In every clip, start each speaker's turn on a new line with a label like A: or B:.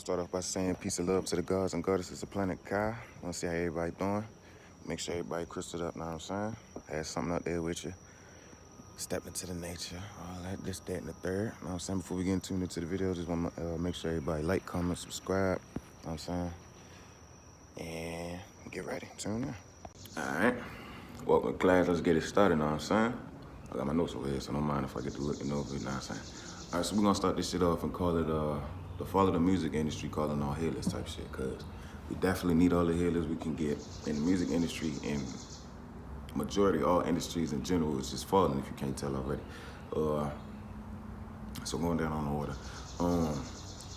A: start off by saying peace and love to the gods and goddesses of planet Kai. I want to see how everybody doing. Make sure everybody crystaled up, know what I'm saying? Have something out there with you. Step into the nature, all that, this, that, and the third. Know what I'm saying? Before we get into the video, just want to make sure everybody like, comment, subscribe. Know what I'm saying? And get ready. Tune in. All right. Welcome to class. Let's get it started, know what I'm saying? I got my notes over here, so don't mind if I get to looking over it, know what I'm saying? All right, so we're going to start this shit off and call it the fall of the music industry, calling all healers type shit, because we definitely need all the healers we can get in the music industry, and majority all industries in general is just falling, if you can't tell already. So going down on the order.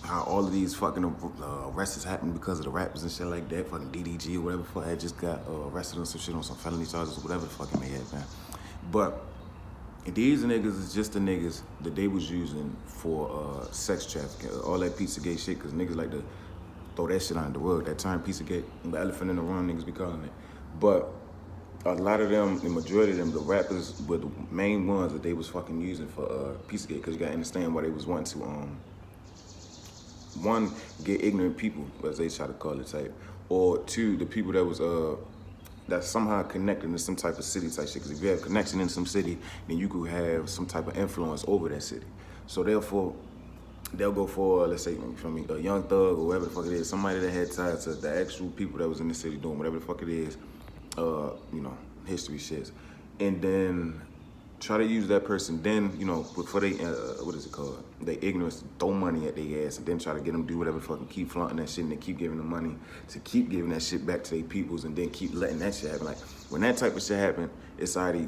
A: How all of these fucking arrests happen because of the rappers and shit like that, fucking DDG or whatever the fuck had just got arrested on some shit on some felony charges or whatever the fuck it may have been. But these niggas is just the niggas that they was using for sex trafficking, all that Pizzagate shit, because niggas like to throw that shit on the rug, that term Pizzagate, the elephant in the room niggas be calling it. But a lot of them, the majority of them, the rappers were the main ones that they was fucking using for Pizzagate, because you gotta understand why they was wanting to, one, get ignorant people, as they try to call it type, or two, the people that was that's somehow connected to some type of city type shit. Because if you have connection in some city, then you could have some type of influence over that city. So therefore, they'll go for, let's say, from me, a young thug or whatever the fuck it is, somebody that had ties to the actual people that was in the city doing whatever the fuck it is, history shits, and then try to use that person, then, before they, what is it called? They ignorance, throw money at their ass, and then try to get them to do whatever fucking, keep flaunting that shit, and they keep giving them money to keep giving that shit back to their peoples, and then keep letting that shit happen. Like, when that type of shit happen, it's already,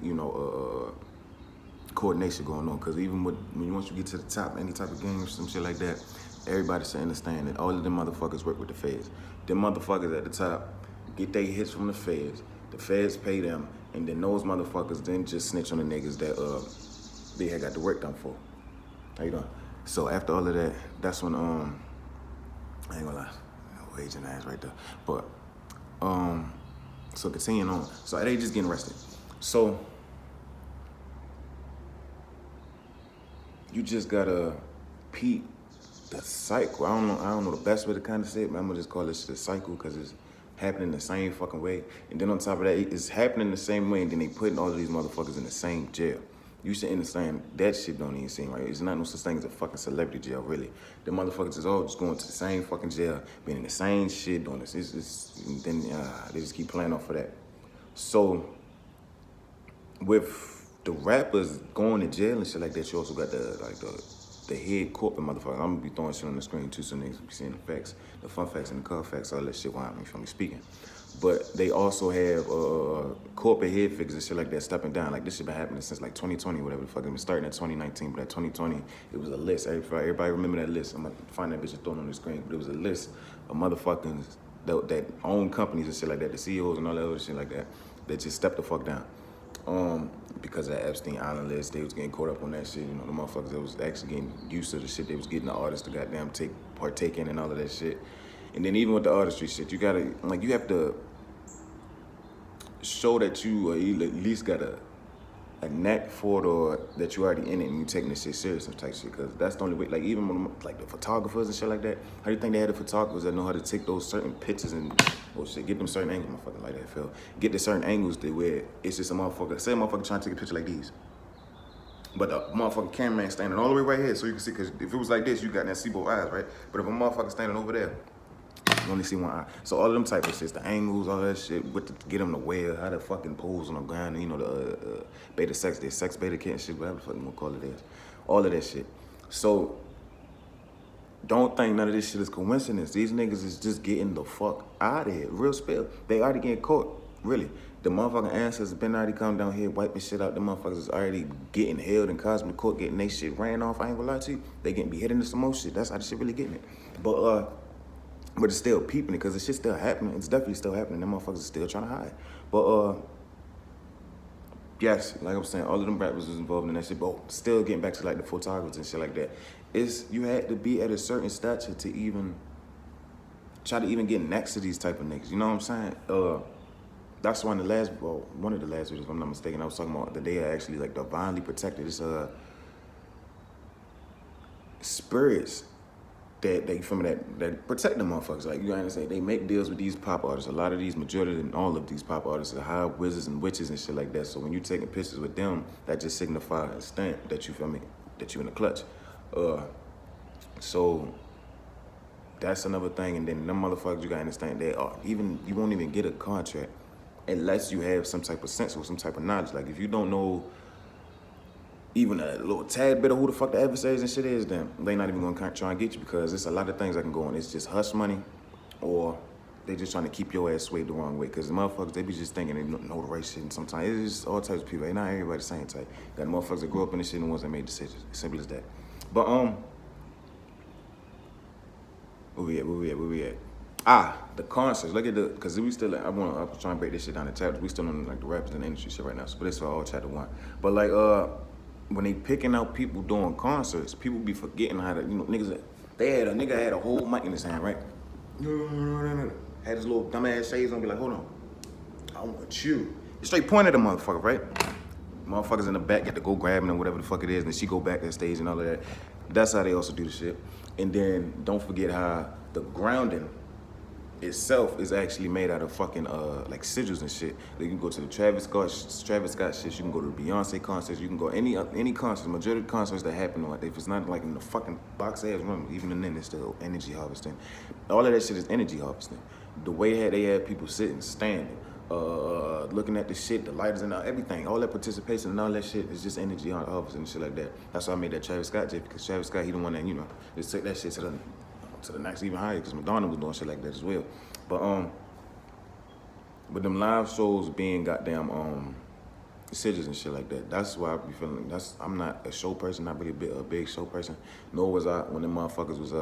A: coordination going on, because even once you get to the top, any type of game or some shit like that, everybody should understand that all of them motherfuckers work with the feds. Them motherfuckers at the top get their hits from the feds pay them, and then those motherfuckers then just snitch on the niggas that they had got the work done for. How you doing? So after all of that, that's when I ain't gonna lie, waging ass right there. But so continuing on, so they just getting arrested. So you just gotta peep the cycle. I don't know the best way to kind of say it, but I'm gonna just call this the cycle, because it's happening the same fucking way. And then on top of that, it's happening the same way, and then they putting all of these motherfuckers in the same jail. You should understand that shit don't even seem right. It's not no such thing as a fucking celebrity jail, really. The motherfuckers is all just going to the same fucking jail, being in the same shit, doing this. Then they just keep playing off of that. So with the rappers going to jail and shit like that, you also got the head corporate motherfucker. I'm gonna be throwing shit on the screen too, so niggas be seeing the facts, the fun facts and the car facts, all that shit while I'm from me speaking. But they also have corporate head figures and shit like that stepping down. Like, this shit been happening since like 2020, whatever the fuck. It been starting at 2019, but at 2020, it was a list. Everybody remember that list. I'm gonna find that bitch and throw it on the screen. But it was a list of motherfuckers that own companies and shit like that, the CEOs and all that other shit like that, that just stepped the fuck down. Because of that Epstein Island list, they was getting caught up on that shit. The motherfuckers that was actually getting used to the shit they was getting the artists to goddamn partake in and all of that shit. And then even with the artistry shit, you have to show that you at least got a knack for it, or that you already in it and you taking this shit serious and type shit, because that's the only way. Like, even when, like, the photographers and shit like that, how do you think they had the photographers that know how to take those certain pictures and get them certain angles? Motherfucker like that, Phil. Get the certain angles that where it's just a motherfucker. Say a motherfucker trying to take a picture like these, but the motherfucking cameraman standing all the way right here, so you can see. Because if it was like this, you got that see both eyes, right? But if a motherfucker standing over there, you only see one eye. So all of them type of shit, the angles, all that shit, get them to wear, how to fucking pose on the ground, the beta sex, the sex beta kid shit, whatever the fuck you want to call it is. All of that shit. So don't think none of this shit is coincidence. These niggas is just getting the fuck out of here. Real spill. They already getting caught. Really. The motherfucking ancestors been already come down here, wiping shit out. The motherfuckers is already getting held in cosmic court, getting they shit ran off. I ain't gonna lie to you. They getting beheaded into some more shit. That's how the shit really getting it. But it's still peeping it, because the shit's still happening. It's definitely still happening. Them motherfuckers are still trying to hide. But yes, like I was saying, all of them rappers was involved in that shit. But still getting back to like the photographers and shit like that, you had to be at a certain stature to even try to even get next to these type of niggas. You know what I'm saying? That's one of the last videos, if I'm not mistaken, I was talking about that they are actually like divinely protected. It's spirits that they from that protect the motherfuckers. Like, you understand? They make deals with these pop artists. A lot of these, majority and all of these pop artists are high wizards and witches and shit like that. So when you taking pictures with them, that just signifies a stamp that you feel me, that you in the clutch. So that's another thing. And then them motherfuckers, you gotta understand, they are even, you won't even get a contract unless you have some type of sense or some type of knowledge. Like, if you don't know even a little tad bit of who the fuck the adversaries and shit is, then they not even gonna try and get you, because there's a lot of things that can go on. It's just hush money, or they just trying to keep your ass swayed the wrong way. Because the motherfuckers, they be just thinking they know the right shit, and sometimes it's just all types of people. Ain't not everybody the same type. Got the motherfuckers that grew up in this shit and the ones that made decisions. Simple as that. But where we at? The concerts. Look at the, because we still, I'm trying to break this shit down in chapters. We still on like the rappers and the industry shit right now. So this is all chapter 1. But like when they picking out people doing concerts, people be forgetting how to, niggas. A nigga had a whole mic in his hand, right? Had his little dumbass shades on, be like, hold on, I want you. Straight point at the motherfucker, right? Motherfuckers in the back get to go grab him or whatever the fuck it is, and then she go back to the stage and all of that. That's how they also do the shit. And then don't forget how the grounding itself is actually made out of fucking like sigils and shit. Like, you can go to the Travis Scott shit. You can go to the Beyonce concerts. You can go any concerts. Majority of the concerts that happen, like, if it's not like in the fucking box ass room, even then it's still energy harvesting. All of that shit is energy harvesting. The way they had people sitting, standing, looking at the shit, the lighters and everything, all that participation and all that shit is just energy harvesting and shit like that. That's why I made that Travis Scott shit, because Travis Scott, he the one that, just took that shit to the next even higher, because Madonna was doing shit like that as well. But them live shows being goddamn sigils and shit like that, that's why I be feeling, I'm not a show person, not really a big show person, nor was I when them motherfuckers was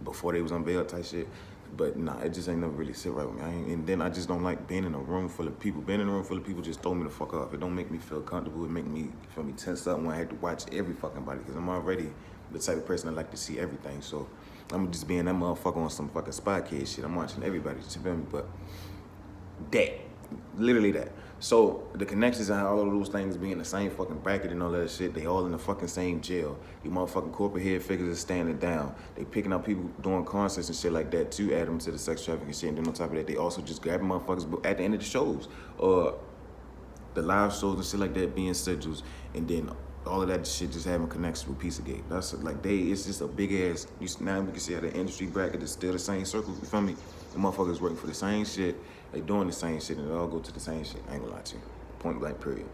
A: before they was unveiled type shit. But nah, it just ain't never really sit right with me. And then I just don't like being in a room full of people. Being in a room full of people just throw me the fuck off. It don't make me feel comfortable. It make me feel tense up when I have to watch every fucking body, because I'm already the type of person that like to see everything. So I'm just being that motherfucker on some fucking spy kid shit. I'm watching everybody, you feel me? But literally that. So the connections and how all of those things be in the same fucking bracket and all that shit, they all in the fucking same jail. You motherfucking corporate head figures are standing down. They picking up people doing concerts and shit like that to add them to the sex trafficking shit. And then on top of that, they also just grabbing motherfuckers at the end of the shows. The live shows and shit like that being sigils. And then all of that shit just having connections with Pizzagate. That's like it's just a big ass, now we can see how the industry bracket is still the same circle, you feel me? The motherfuckers working for the same shit, they doing the same shit, and it all go to the same shit. I ain't gonna lie to you. Point blank, period.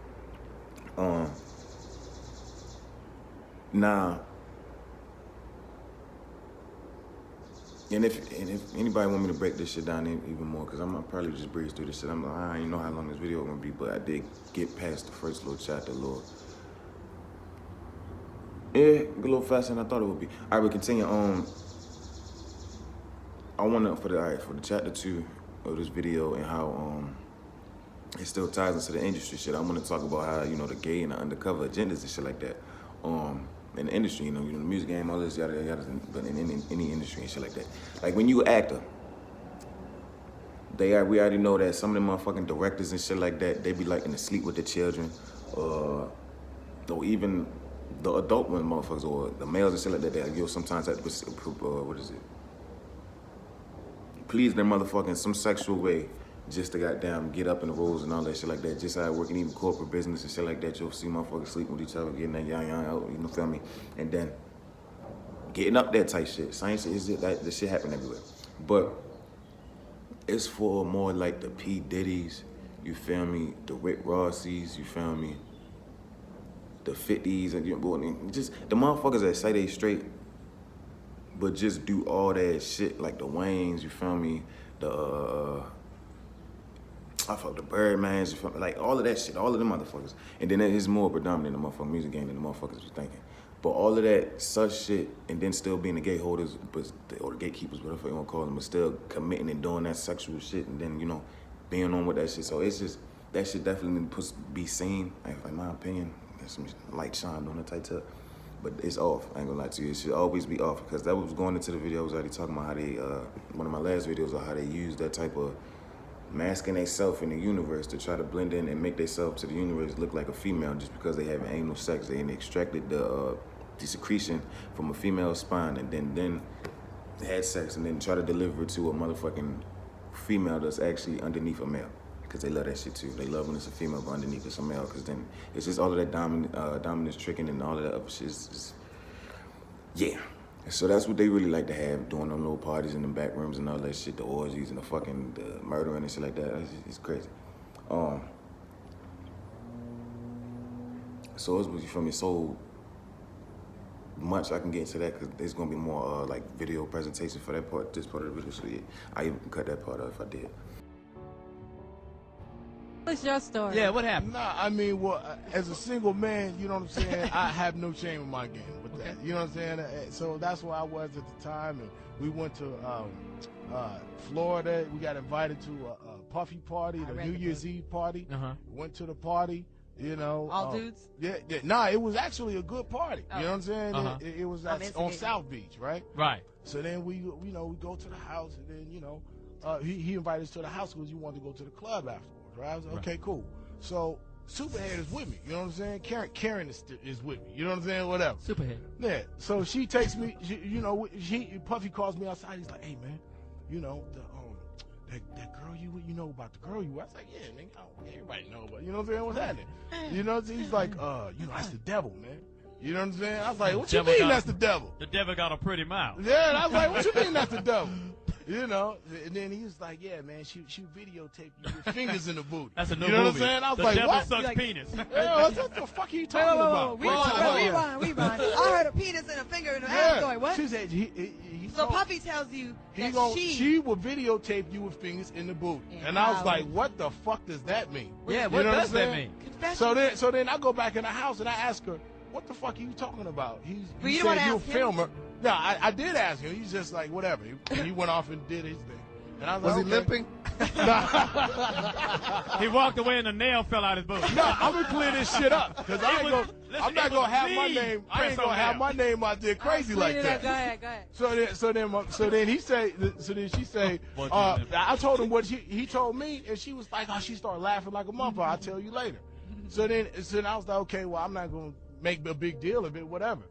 A: Now, and if anybody want me to break this shit down even more, because I'm probably just breeze through this shit. I'm like, I don't know how long this video is gonna be, but I did get past the first little chapter, a little faster than I thought it would be. All right, we continue on. I want to, for the chapter 2 of this video, and how it still ties into the industry shit. I want to talk about how, the gay and the undercover agendas and shit like that in the industry, the music game, all this, yada, yada, but in any industry and shit like that. Like, when you an actor, we already know that some of them motherfucking directors and shit like that, they be liking to sleep with the children, or even the adult one motherfuckers, or the males and shit like that, you'll sometimes have to, please their motherfucking in some sexual way, just to goddamn get up in the roles and all that shit like that. Just how I work in even corporate business and shit like that, you'll see motherfuckers sleeping with each other, getting that young out, feel me? And then getting up there type shit. Same shit, the shit happen everywhere. But it's for more like the P. Diddy's, you feel me? The Rick Rosses, you feel me? The 50s, and just the motherfuckers that say they straight, but just do all that shit, like the Waynes, you feel me? The Birdmans, you feel me? Like all of that shit, all of them motherfuckers. And then it is more predominant in the motherfucking music game than the motherfuckers be thinking. But all of that such shit, and then still being the gate holders, or the gatekeepers, whatever you want to call them, but still committing and doing that sexual shit, and then, being on with that shit. So it's just, that shit definitely needs to be seen, in my opinion. There's some light shine on the tight tip. But it's off, I ain't gonna lie to you. It should always be off, because that was going into the video. I was already talking about how they, one of my last videos, of how they use that type of masking themselves in the universe to try to blend in and make themselves to the universe look like a female just because they having anal sex. They ain't extracted the the secretion from a female's spine, and then had sex, and then try to deliver it to a motherfucking female that's actually underneath a male. Because they love that shit too. They love when it's a female, but underneath it's a male. Because then it's just all of that dominance tricking and all of that other shit. Yeah. So that's what they really like to have, doing them little parties in the back rooms and all that shit, the orgies and the murdering and shit like that. It's crazy. So it's, you feel me, so much I can get into that, because there's gonna be more like video presentation for that part, this part of the video. So yeah, I even cut that part out if I did.
B: What's your story?
C: Yeah, what happened?
D: Nah, I mean, well, as a single man, you know what I'm saying, I have no shame in my game with that. You know what I'm saying? So that's where I was at the time, and we went to Florida. We got invited to a Puffy party, the New Year's Eve party. Went to the party. You know,
B: all dudes?
D: Yeah. Nah, it was actually a good party. You know what I'm saying? It was on South Beach, right?
C: Right.
D: So then we go to the house, and then he invited us to the house because he wanted to go to the club afterwards. Right? I was like, okay, cool. So Superhead is with me. You know what I'm saying? Karen is with me. You know what I'm saying? Whatever.
C: Superhead.
D: Yeah. So she takes me. Puffy calls me outside. He's like, hey man, you know that girl you know about the girl you. I was like, yeah, nigga, everybody know, but you know what I'm saying? What's happening? You know, he's like, that's the devil, man. You know what I'm saying? I was like, what you mean that's the devil?
C: The devil got a pretty mouth.
D: Yeah, and I was like, what you mean that's the devil? You know, and then he was like, yeah, man, she videotaped you with fingers in the booty.
C: That's a new
D: movie. You know
C: movie.
D: what I'm saying? I was
C: the
D: like,
C: devil
D: what?
C: sucks
B: like,
C: penis.
D: Yeah, what the fuck are you talking about?
B: Rewind. I heard a penis and a finger in the ass going, what?
D: She said,
B: so Puffy tells you that
D: she will videotape you with fingers in the booty. Yeah, and I was like, what the fuck does that mean?
C: Yeah, what does that mean?
D: So then I go back in the house and I ask her, what the fuck are you talking about? He
B: you
D: said you're a filmer. No, I did ask him. He's just like, whatever. He went off and did his thing. And I was
E: he limping?
C: He walked away and a nail fell out his boot.
D: No, I'm gonna clear this shit up because I'm not gonna have my name. I ain't gonna have my name out there crazy like that.
B: Go ahead.
D: So then she say, I told him what he told me, and she was like, oh, she started laughing like a motherfucker. I'll tell you later. So then I was like, okay, well, I'm not gonna make a big deal of it, whatever.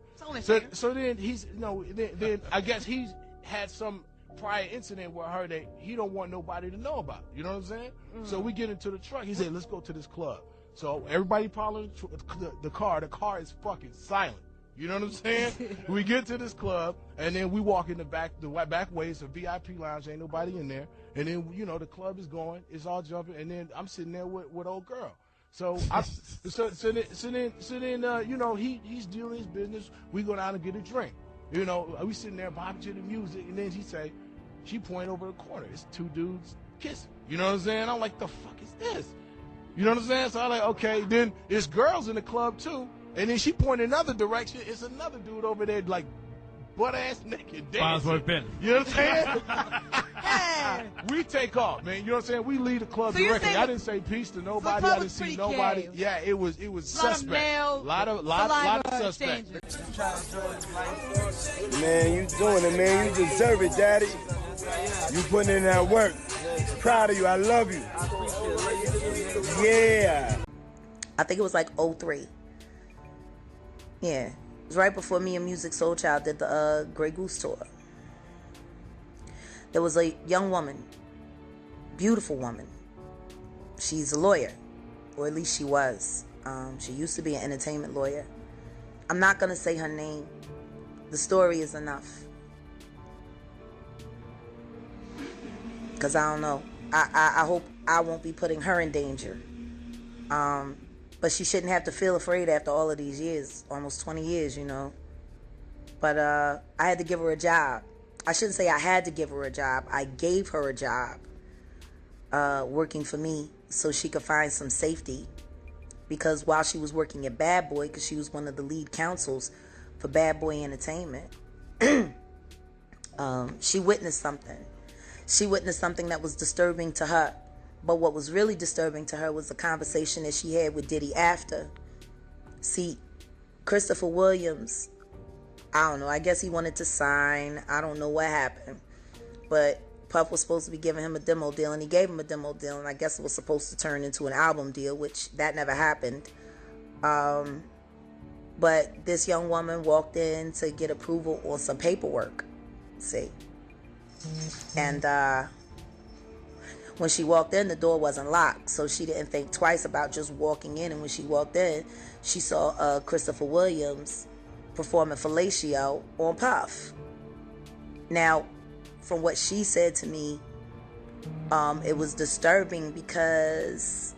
D: So then then I guess he's had some prior incident with her that he don't want nobody to know about. You know what I'm saying? So we get into the truck. He said, let's go to this club. So everybody piling the car. The car is fucking silent. You know what I'm saying? We get to this club, and then we walk in the back way. It's a VIP lounge. Ain't nobody in there. And then, the club is going. It's all jumping. And then I'm sitting there with old girl. So then he's doing his business. We go down and get a drink. We sitting there bobbing to the music, and then she point over the corner. It's two dudes kissing. You know what I'm saying? I'm like, the fuck is this? You know what I'm saying? So I'm like, okay. Then there's girls in the club too, and then she point another direction. It's another dude over there, like butt ass naked dancing. You know what I'm saying? We take off, man. You know what I'm saying? We leave the club directly. I didn't say peace to nobody. I didn't see nobody.
B: Gay.
D: Yeah, it was suspect. A lot of suspect.
E: Man, you doing it, man. You deserve it, daddy. You putting in that work. Proud of you. I love you. Yeah.
F: I think it was like 03. Yeah. It was right before me and Music Soul Child did the Grey Goose tour. There was a young woman, beautiful woman. She's a lawyer, or at least she was. She used to be an entertainment lawyer. I'm not going to say her name. The story is enough. Because I don't know. I hope I won't be putting her in danger. But she shouldn't have to feel afraid after all of these years, almost 20 years, But I had to give her a job. I shouldn't say I had to give her a job. I gave her a job working for me so she could find some safety. Because while she was working at Bad Boy, because she was one of the lead counsels for Bad Boy Entertainment, she witnessed something. She witnessed something that was disturbing to her. But what was really disturbing to her was the conversation that she had with Diddy after. See, Christopher Williams, I don't know, I guess he wanted to sign. I don't know what happened. But Puff was supposed to be giving him a demo deal, and he gave him a demo deal, and I guess it was supposed to turn into an album deal, which that never happened. But this young woman walked in to get approval on some paperwork. See? And when she walked in, the door wasn't locked, so she didn't think twice about just walking in. And when she walked in, she saw Christopher Williams performing fellatio on Puff. Now, from what she said to me, it was disturbing because,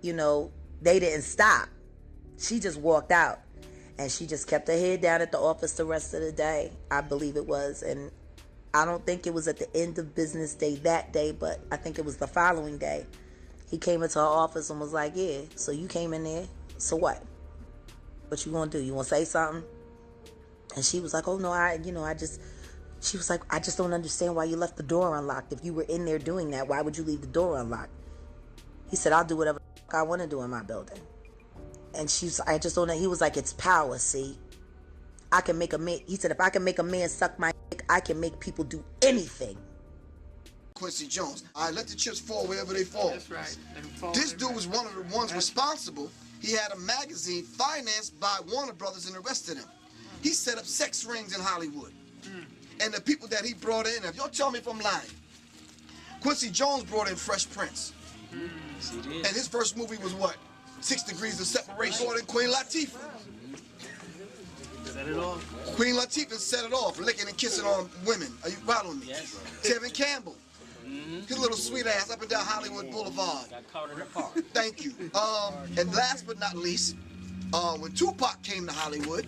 F: you know, they didn't stop. She just walked out, and she just kept her head down at the office the rest of the day, I believe it was. And I don't think it was at the end of business day that day, but I think it was the following day. He came into her office and was like, yeah, so you came in there, so what? What you gonna do? You wanna say something? And she was like, oh no, she was like, I just don't understand why you left the door unlocked. If you were in there doing that, why would you leave the door unlocked? He said, I'll do whatever I want to do in my building. And I just don't know. He was like, it's power, see? I can make a man, he said, if I can make a man suck my dick, I can make people do anything.
G: Quincy Jones. All right, let the chips fall wherever they fall.
H: That's right.
G: This dude was one of the ones responsible. He had a magazine financed by Warner Brothers and arrested him. He set up sex rings in Hollywood. And the people that he brought in, if y'all tell me if I'm lying, Quincy Jones brought in Fresh Prince. And his first movie was what? 6 Degrees of Separation. Brought in Queen Latifah.
H: Set it off.
G: Queen Latifah set it off, licking and kissing on women. Are you following me?
H: Yes.
G: Tevin Campbell. His little sweet ass up and down Hollywood Boulevard.
H: Got caught in the park.
G: Thank you. And last but not least, when Tupac came to Hollywood,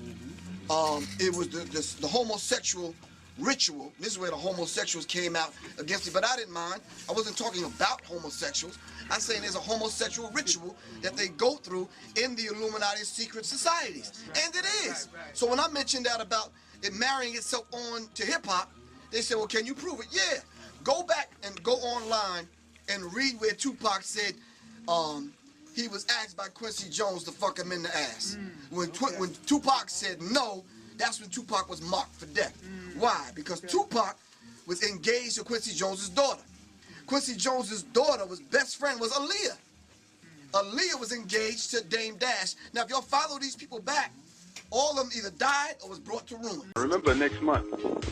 G: it was the homosexual ritual. This is where the homosexuals came out against it, but I didn't mind. I wasn't talking about homosexuals. I'm saying there's a homosexual ritual that they go through in the Illuminati secret societies. And it is. So when I mentioned that about it marrying itself on to hip-hop, they said, well, can you prove it? Yeah. Go back and go online and read where Tupac said he was asked by Quincy Jones to fuck him in the ass. When Tupac said no, that's when Tupac was marked for death. Why? Because Tupac was engaged to Quincy Jones's daughter. Quincy Jones's daughter was best friend was Aaliyah. Aaliyah was engaged to Dame Dash. Now, if y'all follow these people back, all of them either died or was brought to ruin.
I: Remember, next month,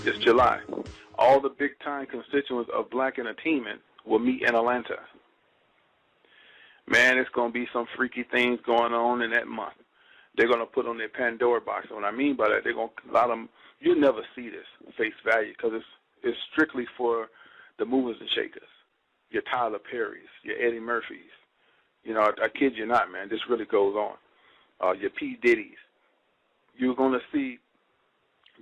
I: it's July. All the big-time constituents of Black Entertainment will meet in Atlanta. Man, it's going to be some freaky things going on in that month. They're going to put on their Pandora box. And what I mean by that, they're going to allow them, you'll never see this face value because it's strictly for the movers and shakers, your Tyler Perrys, your Eddie Murphys. You know, I kid you not, man. This really goes on. Your P. Diddy's. You're going to see,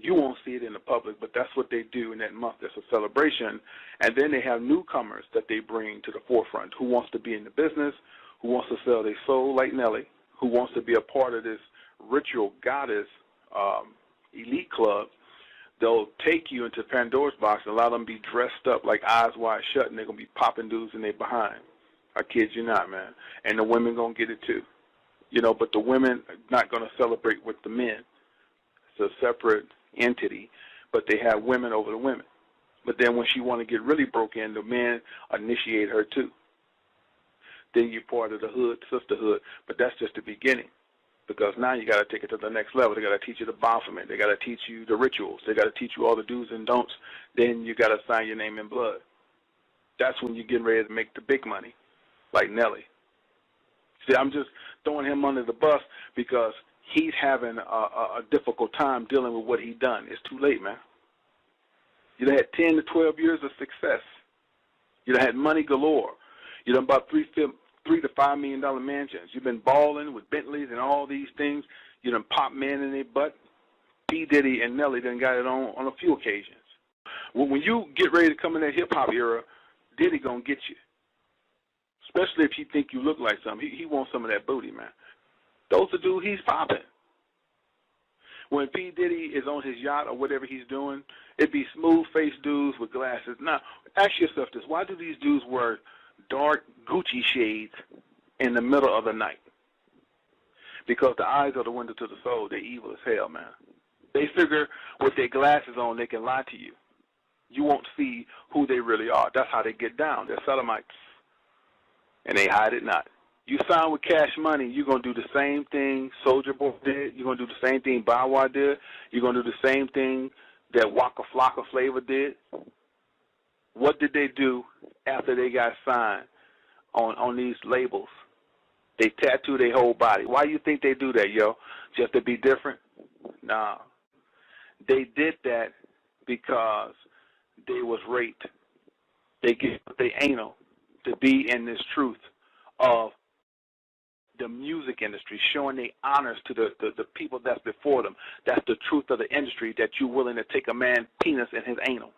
I: you won't see it in the public, but that's what they do in that month. That's a celebration. And then they have newcomers that they bring to the forefront who wants to be in the business, who wants to sell their soul like Nelly, who wants to be a part of this ritual goddess elite club. They'll take you into Pandora's box and allow them to be dressed up like Eyes Wide Shut, and they're going to be popping dudes in their behind. I kid you not, man. And the women going to get it too. You know, but the women are not going to celebrate with the men. It's a separate entity, but they have women over the women. But then when she want to get really broke in, the men initiate her too. Then you're part of the hood, sisterhood, but that's just the beginning. Because now you got to take it to the next level. They got to teach you the Baphomet. They got to teach you the rituals. They got to teach you all the do's and don'ts. Then you got to sign your name in blood. That's when you're getting ready to make the big money, like Nelly. See, I'm just throwing him under the bus because he's having a difficult time dealing with what he's done. It's too late, man. You had 10 to 12 years of success. You had money galore. You done about $3 to $5 million mansions. You've been balling with Bentleys and all these things. You done pop men in their butt. P. Diddy and Nelly done got it on a few occasions. When you get ready to come in that hip-hop era, Diddy gonna get you. Especially if you think you look like something. He wants some of that booty, man. Those are dudes he's popping. When P. Diddy is on his yacht or whatever he's doing, it'd be smooth-faced dudes with glasses. Now, ask yourself this. Why do these dudes wear dark Gucci shades in the middle of the night? Because the eyes are the window to the soul. They're evil as hell, man. They figure with their glasses on, they can lie to you. You won't see who they really are. That's how they get down. They're sodomites. And they hide it not. You sign with Cash Money, you're going to do the same thing Soulja Boy did. You're going to do the same thing Bow Wow did. You're going to do the same thing that Waka Flocka Flavor did. What did they do after they got signed on these labels? They tattoo their whole body. Why do you think they do that, yo? Just to be different? Nah. They did that because they was raped. They get they anal to be in this truth of the music industry, showing their honors to the people that's before them. That's the truth of the industry, that you're willing to take a man's penis in his anal.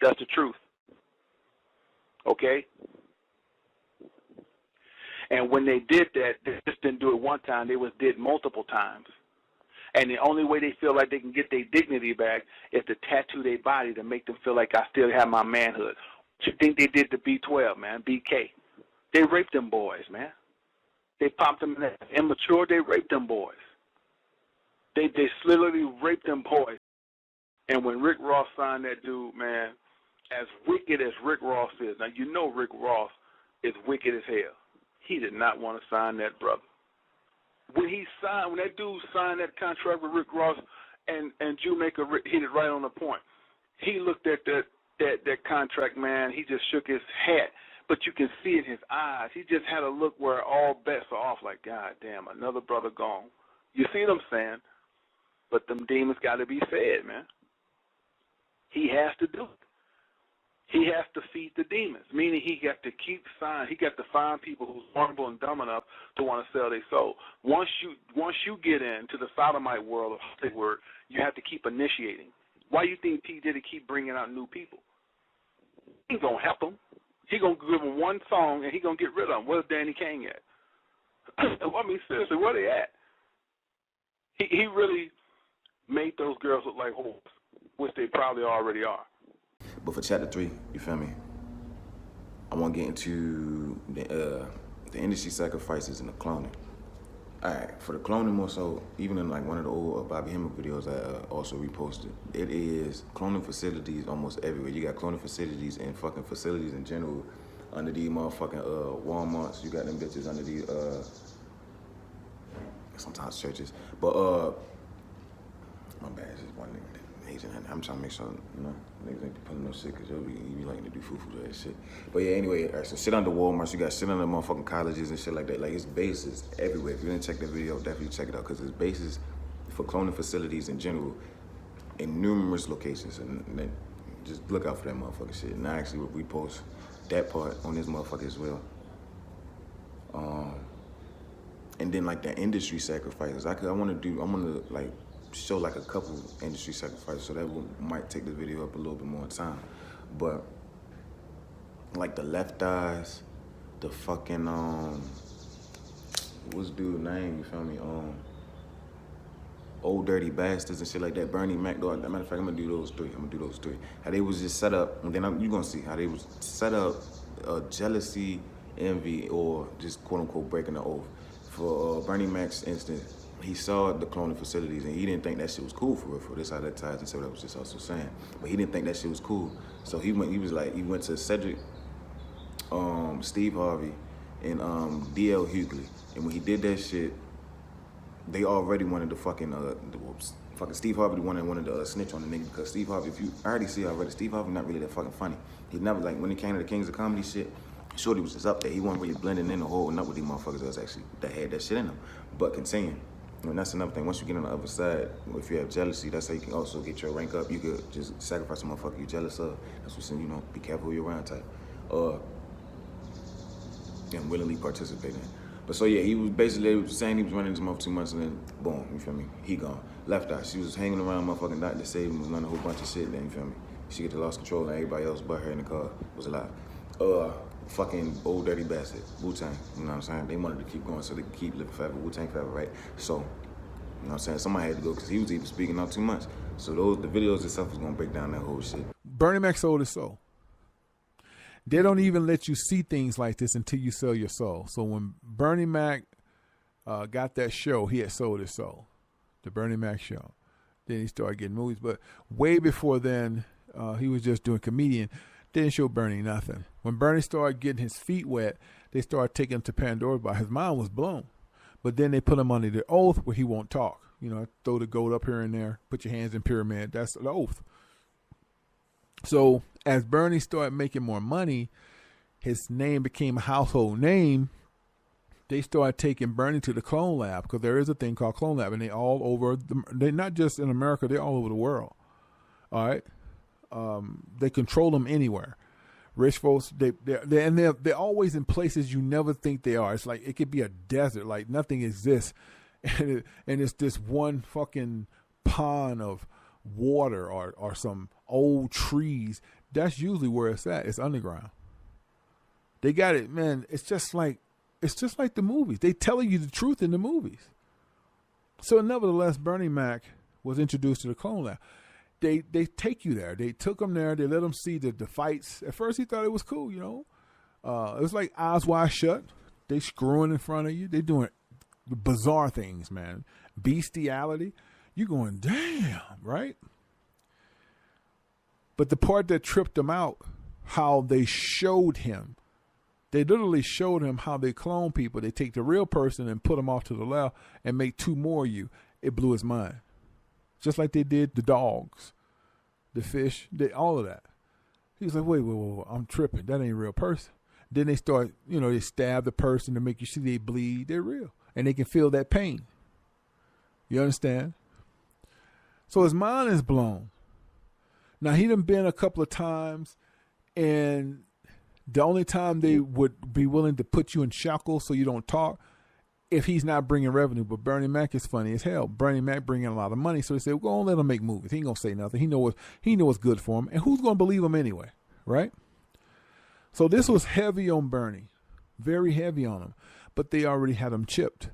I: That's the truth. Okay? And when they did that, they just didn't do it one time. They did multiple times. And the only way they feel like they can get their dignity back is to tattoo their body to make them feel like I still have my manhood. What you think they did to B12, man, BK? They raped them boys, man. They popped them in the immature, they raped them boys. They literally raped them boys. And when Rick Ross signed that dude, man, as wicked as Rick Ross is, now you know Rick Ross is wicked as hell. He did not want to sign that brother. When that dude signed that contract with Rick Ross and Jamaica hit it right on the point. He looked at that contract, man. He just shook his head. But you can see in his eyes, he just had a look where all bets are off, like, God damn, another brother gone. You see what I'm saying? But them demons got to be fed, man. He has to do it. He has to feed the demons, meaning he got to keep signing. He got to find people who's vulnerable and dumb enough to want to sell their soul. Once you get into the sodomite world of Hollywood, you have to keep initiating. Why do you think P. Diddy keep bringing out new people? He ain't going to help them. He going to give them one song, and he going to get rid of them. Where's Danny Kane at? I mean, seriously, where they at? He really made those girls look like whores, which they probably already are.
A: But for chapter 3, you feel me? I want to get into the industry sacrifices and the cloning. All right, for the cloning more so, even in like one of the old Bobby Hemming videos I also reposted, it is cloning facilities almost everywhere. You got cloning facilities and fucking facilities in general under these motherfucking Walmarts. You got them bitches under these sometimes churches. But my bad, it's just one nigga. I'm trying to make sure, you know, niggas ain't putting no shit because you be liking to do foo-foo to that shit. But yeah, anyway, all right, so shit under Walmart, you got shit under motherfucking colleges and shit like that. Like, it's bases everywhere. If you didn't check that video, definitely check it out because there's bases for cloning facilities in general in numerous locations. And then just look out for that motherfucking shit. And I actually will repost that part on this motherfucker as well. And then, like, the industry sacrifices. I want to, like, show like a couple industry sacrifices, so that might take the video up a little bit more time. But like the Left Eyes, the fucking what's dude's name? You feel me? Old Dirty Bastards and shit like that. Bernie Mac. Though, as a matter of fact, I'm gonna do those three. How they was just set up, and then you gonna see how they was set up, jealousy, envy, or just quote unquote breaking the oath. For Bernie Mac's instance, he saw the cloning facilities and he didn't think that shit was cool for real. This how that ties into what I was just also saying. But he didn't think that shit was cool. So he went to Cedric, Steve Harvey, and D.L. Hughley. And when he did that shit, they already wanted to fucking Steve Harvey wanted to snitch on the nigga because Steve Harvey, if you already see already, Steve Harvey not really that fucking funny. He never, like, when it came to the Kings of Comedy shit, Shorty was just up there. He wasn't really blending in the whole and up with these motherfuckers that had that shit in them. But continuing. And that's another thing. Once you get on the other side, if you have jealousy, that's how you can also get your rank up. You could just sacrifice a motherfucker you're jealous of. That's what's saying, you know, be careful who you're around type. And willingly participate in. But so yeah, he was basically saying he was running this mother 2 months and then boom, you feel me? He gone. Left Eye. She was hanging around motherfucking doctor saved him, was learning a whole bunch of shit, then you feel me? She get to lost control and everybody else but her in the car was alive. Fucking Old Dirty Bastard, Wu-Tang, you know what I'm saying? They wanted to keep going so they could keep living forever, Wu-Tang forever, right? So, you know what I'm saying? Somebody had to go because he was even speaking out too much. So the videos itself was going to break down that whole shit.
H: Bernie Mac sold his soul. They don't even let you see things like this until you sell your soul. So when Bernie Mac got that show, he had sold his soul, the Bernie Mac show. Then he started getting movies. But way before then, he was just doing comedian. They didn't show Bernie nothing. When Bernie started getting his feet wet, they started taking him to Pandora's box. His mind was blown. But then they put him under the oath where he won't talk. You know, throw the gold up here and there, put your hands in pyramid. That's the oath. So as Bernie started making more money, his name became a household name. They started taking Bernie to the clone lab, because there is a thing called clone lab, and they all over. They're not just in America; they're all over the world. All right, they control them anywhere. Rich folks, they're always in places you never think they are. It's like it could be a desert, like nothing exists, and it's this one fucking pond of water or some old trees. That's usually where it's at. It's underground. They got it, man. It's just like the movies. They telling you the truth in the movies. So nevertheless, Bernie Mac was introduced to the clone lab. They take you there. They took him there. They let him see the fights. At first, he thought it was cool, you know. It was like eyes wide shut. They screwing in front of you. They doing bizarre things, man. Bestiality. You going, damn, right? But the part that tripped him out, how they showed him. They literally showed him how they clone people. They take the real person and put them off to the left and make two more of you. It blew his mind. Just like they did the dogs, the fish, all of that. He was like, wait, I'm tripping. That ain't a real person. Then they start, they stab the person to make you see they bleed. They're real. And they can feel that pain. You understand? So his mind is blown. Now, he done been a couple of times, and the only time they would be willing to put you in shackles so you don't talk, if he's not bringing revenue. But Bernie Mac is funny as hell. Bernie Mac bringing a lot of money, so they say, well, go on, let him make movies. He ain't gonna say nothing. He know what's good for him, and who's gonna believe him anyway, right? So this was heavy on Bernie, very heavy on him. But they already had him chipped.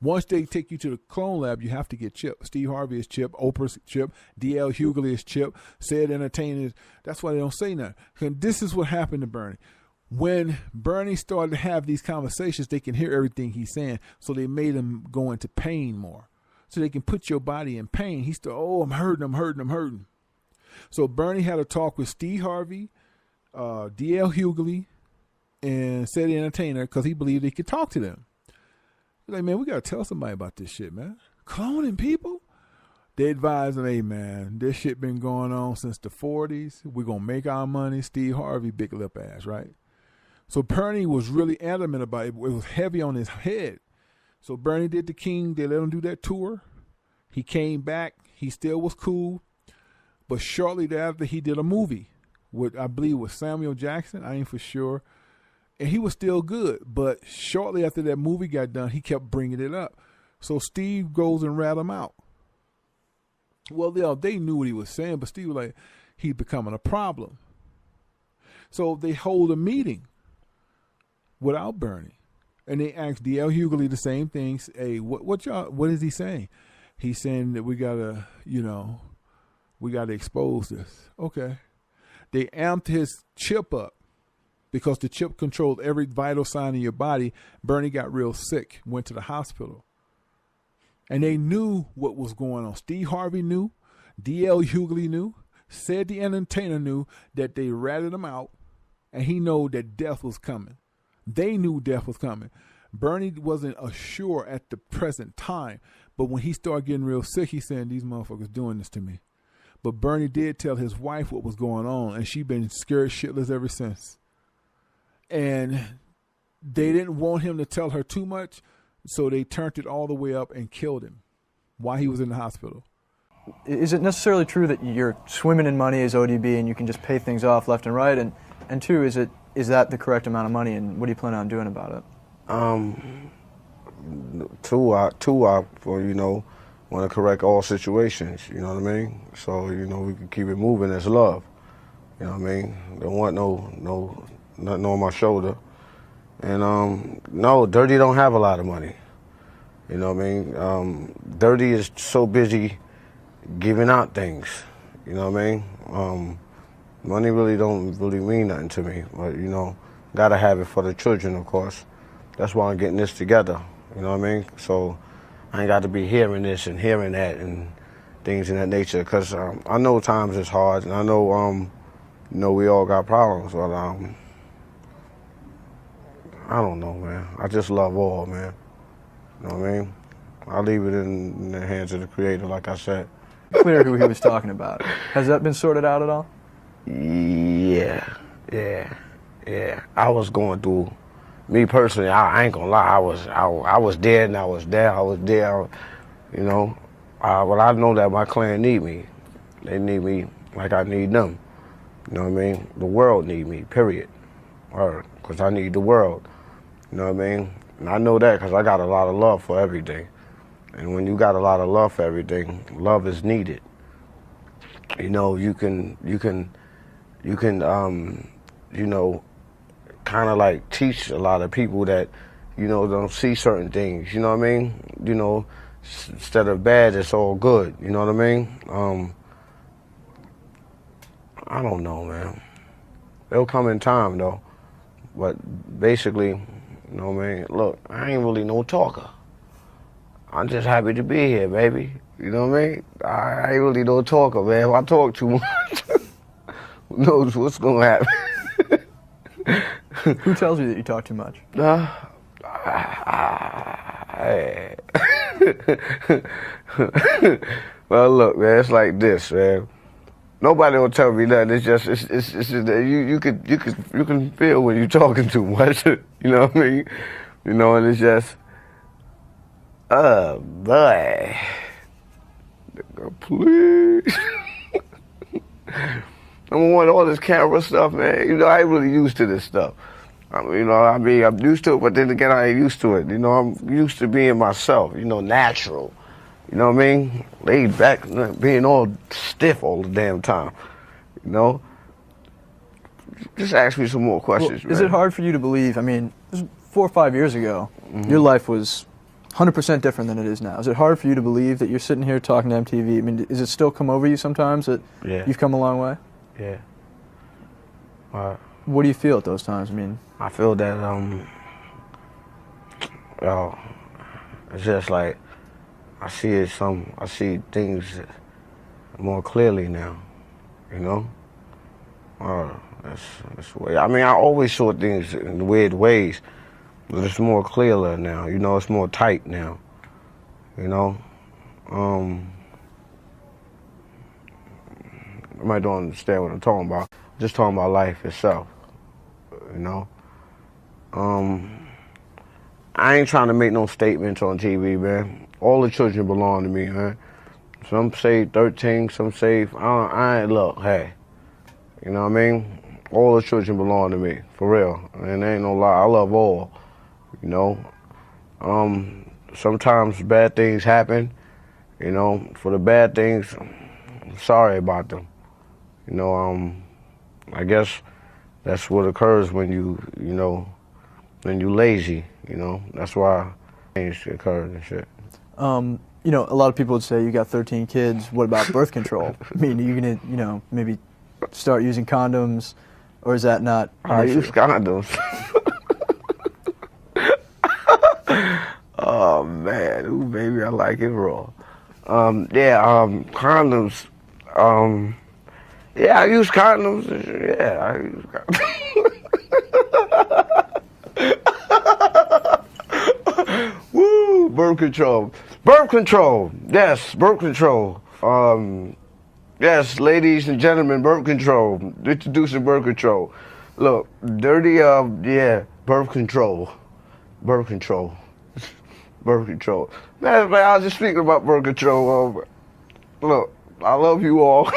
H: Once they take you to the clone lab, you have to get chipped. Steve Harvey is chipped. Oprah's chipped. D.L. Hughley is chipped. Said entertainers. That's why they don't say nothing. And this is what happened to Bernie. When Bernie started to have these conversations, they can hear everything he's saying. So they made him go into pain more. So they can put your body in pain. He started, I'm hurting. So Bernie had a talk with Steve Harvey, D.L. Hughley, and Said Entertainer, because he believed he could talk to them. He's like, man, we got to tell somebody about this shit, man. Cloning people? They advised him, hey, man, this shit been going on since the 40s. We're going to make our money. Steve Harvey, big lip ass, right? So Bernie was really adamant about it. It was heavy on his head. So Bernie did the King. They let him do that tour. He came back. He still was cool. But shortly thereafter, he did a movie with, I believe, with Samuel Jackson. I ain't for sure. And he was still good. But shortly after that movie got done, he kept bringing it up. So Steve goes and rat him out. Well, they knew what he was saying, but Steve was like, he's becoming a problem. So they hold a meeting without Bernie. And they asked D.L. Hughley the same thing. Hey, what is he saying? He's saying that we gotta expose this. Okay. They amped his chip up because the chip controlled every vital sign in your body. Bernie got real sick, went to the hospital. And they knew what was going on. Steve Harvey knew. D.L. Hughley knew. Said the Entertainer knew that they ratted him out. And he knew that death was coming. They knew death was coming. Bernie wasn't assured at the present time. But when he started getting real sick, he said, these motherfuckers doing this to me. But Bernie did tell his wife what was going on. And she been scared shitless ever since. And they didn't want him to tell her too much. So they turned it all the way up and killed him while he was in the hospital.
J: Is it necessarily true that you're swimming in money as ODB and you can just pay things off left and right? And two, is that the correct amount of money, and what do you plan on doing about it?
K: Two, I want to correct all situations, you know what I mean? So, we can keep it moving as love, you know what I mean? Don't want nothing on my shoulder. And no, Dirty don't have a lot of money. You know what I mean? Dirty is so busy giving out things. You know what I mean? Money really don't mean nothing to me. But, gotta have it for the children, of course. That's why I'm getting this together. You know what I mean? So I ain't got to be hearing this and hearing that and things in that nature. Because I know times is hard, and I know You know, we all got problems, but I don't know, man. I just love all, man. You know what I mean? I leave it in the hands of the Creator, like I said.
J: Clear who he was talking about. Has that been sorted out at all?
K: Yeah. I was going through. Me personally, I ain't gonna lie. I was there and I was there. You know. But I know that my clan need me. They need me like I need them. You know what I mean? The world need me. Period. Because I need the world. You know what I mean? And I know that because I got a lot of love for everything. And when you got a lot of love for everything, love is needed. You know, you can, you know, kind of like teach a lot of people that, you know, don't see certain things. You know what I mean? You know, instead of bad, it's all good. You know what I mean? I don't know, man. It'll come in time, though. But basically, you know what I mean? Look, I ain't really no talker. I'm just happy to be here, baby. You know what I mean? I ain't really no talker, man. If I talk too much, who knows what's going to happen?
J: Who tells you that you talk too much?
K: Well, look, man, it's like this, man. Nobody will tell me nothing. It's just that you can feel when you're talking too much. You know what I mean? You know, and it's just, oh boy, please. Number one, all this camera stuff, man. You know, I ain't really used to this stuff. You know, I mean, I'm used to it, but then again, I ain't used to it. You know, I'm used to being myself. You know, natural. You know what I mean? Laid back, being all stiff all the damn time. You know? Just ask me some more questions, man.
J: Is it hard for you to believe, I mean, 4 or 5 years ago, your life was 100% different than it is now. Is it hard for you to believe that you're sitting here talking to MTV? I mean, does it still come over you sometimes that you've come a long way?
K: Yeah.
J: What do you feel at those times? I mean,
K: I feel that, it's just like, I see things more clearly now, you know? That's the way. I mean, I always saw things in weird ways, but it's more clearer now, you know? It's more tight now, you know? I might don't understand what I'm talking about. I'm just talking about life itself, you know? I ain't trying to make no statements on TV, man. All the children belong to me, man. Some say 13, some say, I ain't, look, hey. You know what I mean? All the children belong to me, for real. And there ain't no lie, I love all, you know? Sometimes bad things happen, you know? For the bad things, I'm sorry about them. You know, I guess that's what occurs when you know, when you lazy, you know? That's why things occur and shit.
J: You know, a lot of people would say you got 13 kids. What about birth control? I mean, are you gonna, you know, maybe start using condoms, or is that not?
K: I use condoms. Oh man, ooh baby, I like it raw. Condoms. Yeah, I use condoms. Yeah, I use condoms. Woo, birth control. Birth control, yes, birth control. Yes, ladies and gentlemen, birth control. Introducing birth control. Look, dirty, yeah, birth control. Birth control. Birth control. Man, I was just speaking about birth control. Look, I love you all.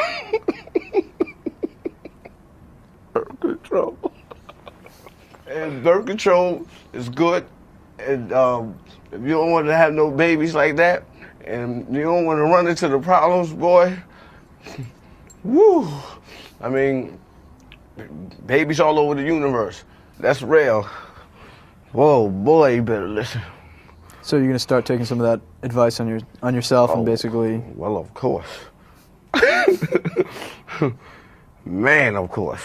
K: Birth control. And birth control is good. And if you don't want to have no babies like that, and you don't want to run into the problems, boy, woo. I mean, babies all over the universe. That's real. Whoa, boy, you better listen.
J: So you're gonna start taking some of that advice on yourself and basically.
K: Well, of course. Man, of course.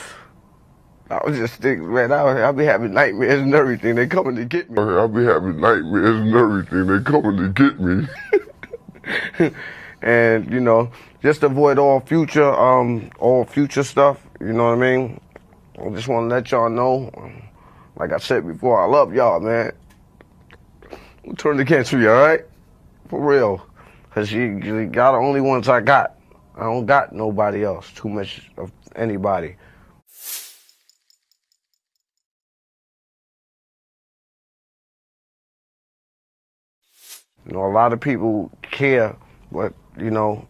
K: I was just thinking, man, I'll be having nightmares and everything. They coming to get me. I'll be having nightmares and everything. They coming to get me. And, you know, just avoid all future stuff, you know what I mean? I just want to let y'all know, like I said before, I love y'all, man. We'll turn against you, all right? For real. Because you got the only ones I got. I don't got nobody else, too much of anybody. You know, a lot of people care, but, you know,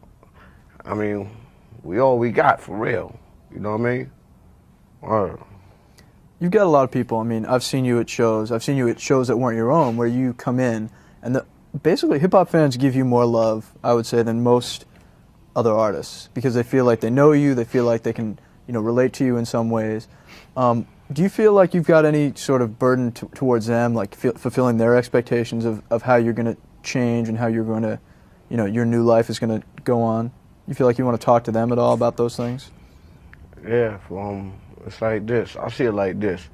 K: I mean, we all we got, for real. You know what I mean?
J: You've got a lot of people. I mean, I've seen you at shows. I've seen you at shows that weren't your own, where you come in, and basically hip-hop fans give you more love, I would say, than most other artists, because they feel like they know you, they feel like they can, you know, relate to you in some ways. Do you feel like you've got any sort of burden towards them, like fulfilling their expectations of how you're going to change and how you're going to, you know, your new life is going to go on? You feel like you want to talk to them at all about those things?
K: Yeah, it's like this. I see it like this.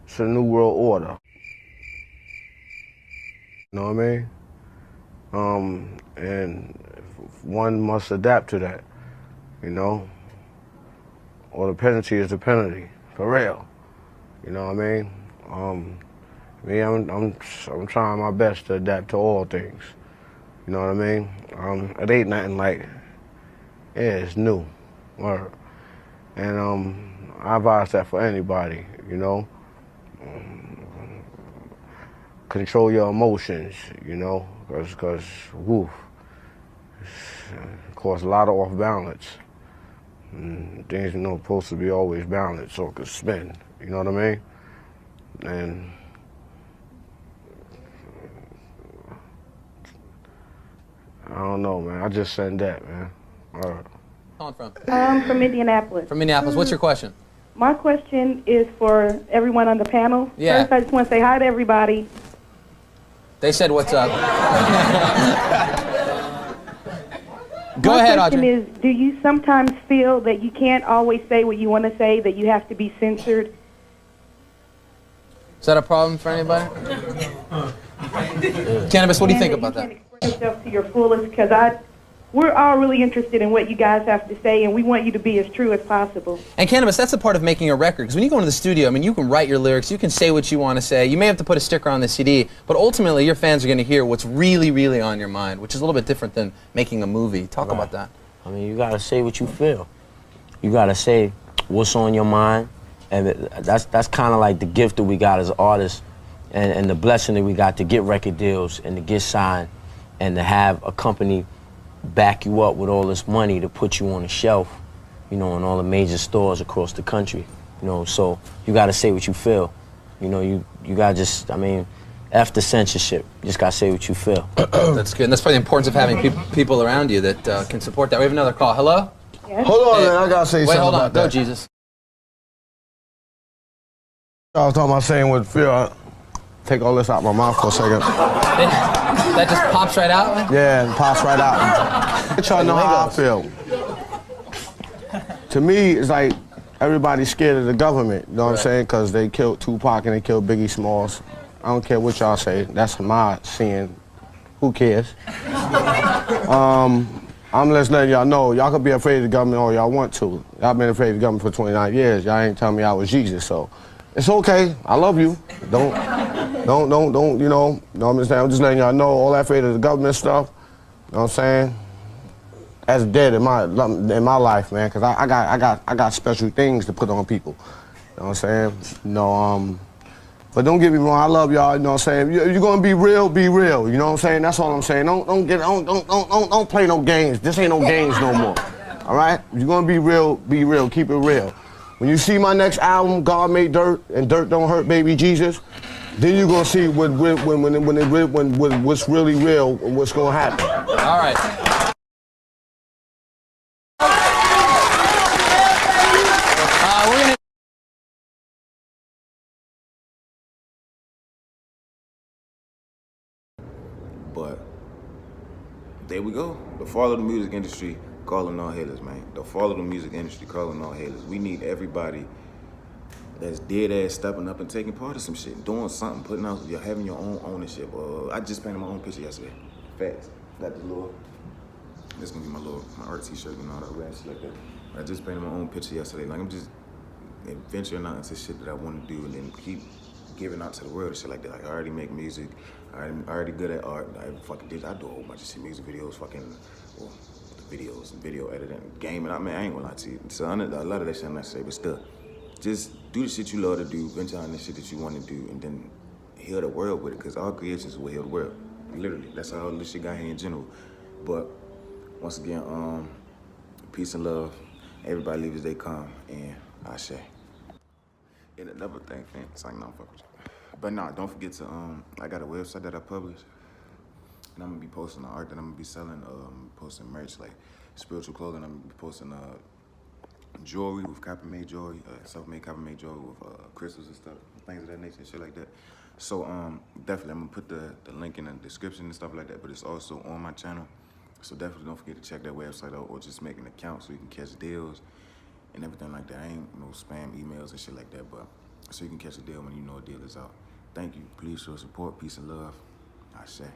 K: It's a new world order. You know what I mean? And one must adapt to that, you know? Or the penalty is the penalty, for real. You know what I mean? I'm trying my best to adapt to all things. You know what I mean? It ain't nothing like, yeah, it's new. Word. And I advise that for anybody, you know? Control your emotions, you know? Because woof, it causes a lot of off balance. And things, you know, supposed to be always balanced so it could spin, you know what I mean? And I don't know, man. I just send that, man. All right.
L: Calling from?
M: From Indianapolis.
L: From Minneapolis. What's your question?
M: My question is for everyone on the panel.
L: Yeah.
M: First, I just want to say hi to everybody.
L: They said what's up. Go ahead, Audrey.
M: My question is, do you sometimes feel that you can't always say what you want to say, that you have to be censored?
L: Is that a problem for anybody? Cannabis, what do you think about that?
M: You can't express yourself to your fullest, because we're all really interested in what you guys have to say, and we want you to be as true as possible.
L: And Cannabis, that's a part of making a record, because when you go into the studio, I mean, you can write your lyrics, you can say what you want to say, you may have to put a sticker on the CD, but ultimately your fans are going to hear what's really, really on your mind, which is a little bit different than making a movie. Talk about that.
N: I mean, you got to say what you feel. You got to say what's on your mind, and that's kind of like the gift that we got as artists, and the blessing that we got to get record deals and to get signed and to have a company back you up with all this money to put you on the shelf, you know, in all the major stores across the country, you know, so you got to say what you feel. You know, you got to just, I mean, F the censorship. You just got to say what you feel.
L: That's good, and that's probably the importance of having people around you that can support that. We have another call. Hello?
M: Yes?
K: Hold on, man, I got to say something
L: hold on.
K: about that.
L: Go, Jesus.
K: I was talking about saying what feel. Take all this out my mouth for a second.
L: That just pops right out?
K: Yeah, it pops right out. Let y'all know how I feel. To me, it's like everybody's scared of the government, you know what I'm saying? Because they killed Tupac and they killed Biggie Smalls. I don't care what y'all say. That's my seeing. Who cares? I'm just letting y'all know, y'all could be afraid of the government all y'all want to. Y'all been afraid of the government for 29 years. Y'all ain't telling me I was Jesus, so it's okay. I love you. Don't, you know what I'm saying? I'm just letting y'all know all that afraid of the government stuff, you know what I'm saying? That's dead in my life, man, because I got special things to put on people, you know what I'm saying? You know, but don't get me wrong, I love y'all, you know what I'm saying? If you're gonna be real, you know what I'm saying? That's all I'm saying. Don't play no games. This ain't no games no more, all right? If you're gonna be real, keep it real. When you see my next album, God Made Dirt, and Dirt Don't Hurt Baby Jesus, then you're gonna see what's really real and what's gonna happen.
L: All right. We're gonna.
A: But there we go. The fall of the music industry calling all haters, man. The fall of the music industry calling all haters. We need everybody that's dead ass stepping up and taking part of some shit, doing something, putting out, having your own ownership. I just painted my own picture yesterday. Facts. Got this gonna be my art t-shirt and all that shit like that. I just painted my own picture yesterday. Like I'm just venturing out into shit that I want to do, and then keep giving out to the world and shit like that. Like I already make music. I'm already good at art. I do a whole bunch of shit, music videos, videos and video editing, gaming. I mean, I ain't gonna lie to you. So a lot of that shit I'm not saying, but still, just do the shit you love to do, venture out in the shit that you want to do, and then heal the world with it. Cause all creations will heal the world. Literally, that's how all this shit got here in general. But once again, peace and love. Everybody leave as they come, and I say. And another thing, fam, it's like, no, fuck with you. But nah, don't forget to, I got a website that I publish, and I'm gonna be posting the art that I'm gonna be selling, posting merch, like spiritual clothing. I'm gonna be posting jewelry with copper-made jewelry, self-made copper-made jewelry with crystals and stuff, things of that nature and shit like that. So definitely, I'm gonna put the link in the description and stuff like that, but it's also on my channel. So definitely don't forget to check that website out, or just make an account so you can catch deals and everything like that. I ain't no spam emails and shit like that, but so you can catch a deal when you know a deal is out. Thank you. Please show support, peace and love. I say.